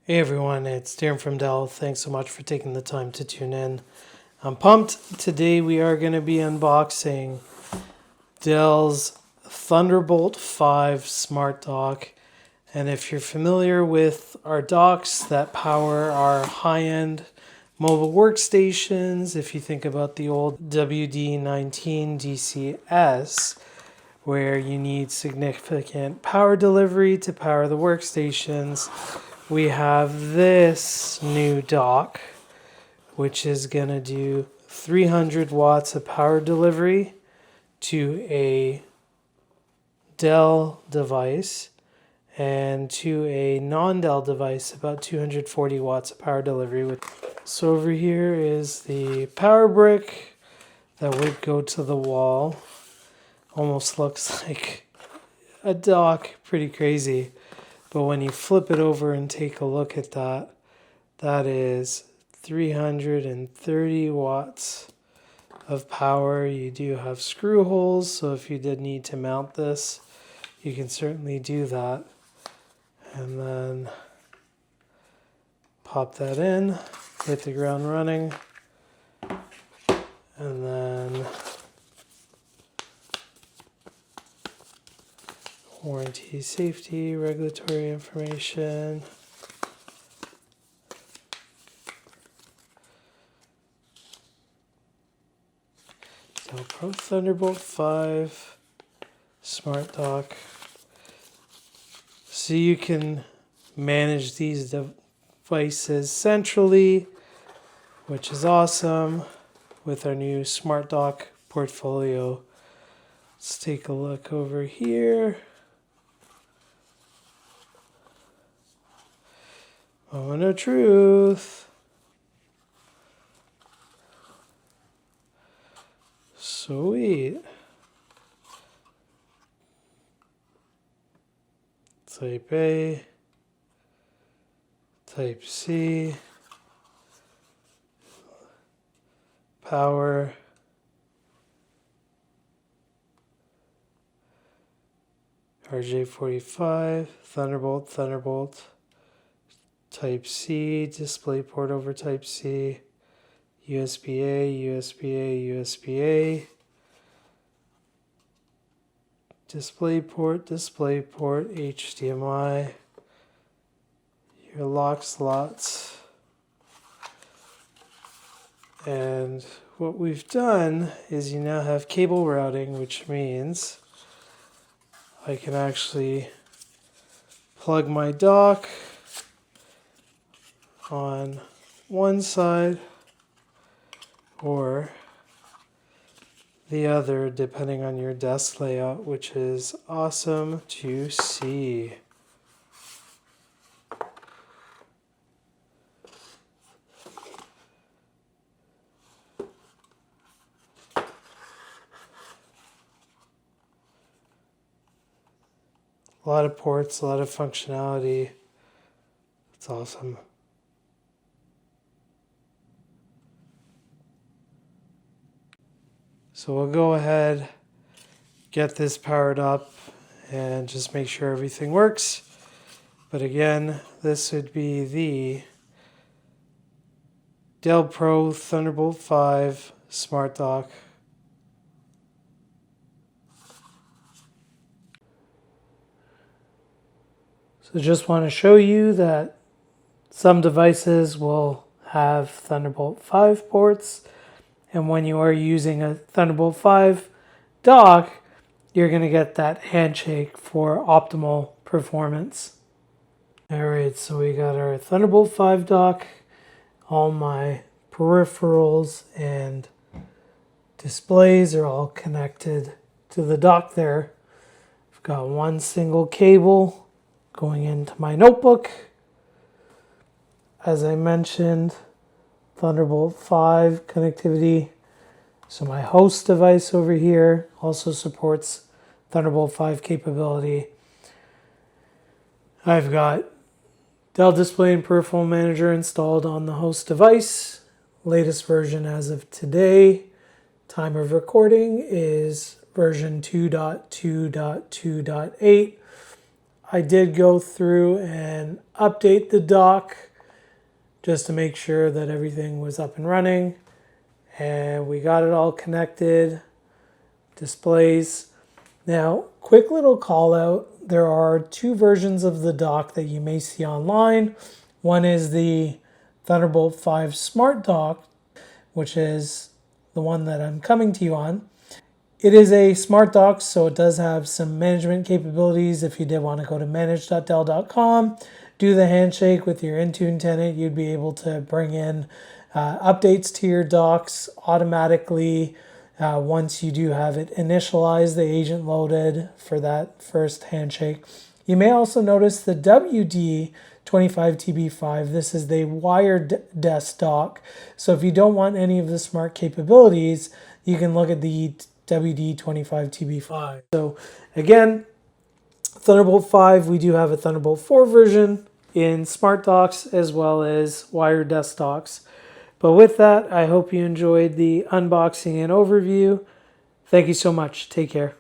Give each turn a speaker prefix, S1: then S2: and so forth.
S1: Hey everyone, it's Darren from Dell. Thanks so much for taking the time to tune in. I'm pumped. Today we are going to be unboxing Dell's Thunderbolt 5 Smart Dock. And if you're familiar with our docks that power our high-end mobile workstations, if you think about the old WD19 DCS, where you need significant power delivery to power the workstations, we have this new dock, which is going to do 300 watts of power delivery to a Dell device, and to a non-Dell device about 240 watts of power delivery. So over here is the power brick that would go to the wall. Almost looks like a dock, pretty crazy. But when you flip it over and take a look at that, that is 330 watts of power. You do have screw holes, so if you did need to mount this, you can certainly do that. And then pop that in, hit the ground running, and then warranty, safety, regulatory information. Dell Pro Thunderbolt 5 Smart Dock. So you can manage these devices centrally, which is awesome with our new Smart Dock portfolio. Let's take a look over here. Moment of truth. Sweet. Type A, Type C, power, RJ45, Thunderbolt, Type C, DisplayPort over Type C, USB-A, USB-A, USB-A, DisplayPort, HDMI, your lock slots. And what we've done is you now have cable routing, which means I can actually plug my dock on one side or the other, depending on your desk layout, which is awesome to see. A lot of ports, a lot of functionality. It's awesome. So we'll go ahead, get this powered up, and just make sure everything works. But again, this would be the Dell Pro Thunderbolt 5 Smart Dock. So just want to show you that some devices will have Thunderbolt 5 ports, and when you are using a Thunderbolt 5 dock, you're going to get that handshake for optimal performance. Alright, so we got our Thunderbolt 5 dock, all my peripherals and displays are all connected to the dock there. I've got one single cable going into my notebook. As I mentioned, Thunderbolt 5 connectivity. So my host device over here also supports Thunderbolt 5 capability. I've got Dell Display and Peripheral Manager installed on the host device. Latest version as of today. Time of recording is version 2.2.2.8. I did go through and update the dock just to make sure that everything was up and running. And we got it all connected. Displays. Now, quick little call out. There are two versions of the dock that you may see online. One is the Thunderbolt 5 Smart Dock, which is the one that I'm coming to you on. It is a smart dock, so it does have some management capabilities. If you did want to go to manage.dell.com, do the handshake with your Intune tenant, you'd be able to bring in updates to your docks automatically once you do have it initialized, the agent loaded for that first handshake. You may also notice the WD25TB5. This is the wired desk dock. So if you don't want any of the smart capabilities, you can look at the WD25TB5. So again, Thunderbolt 5, we do have a Thunderbolt 4 version in smart docks as well as wired desk docks. But with that, I hope you enjoyed the unboxing and overview. Thank you so much. Take care.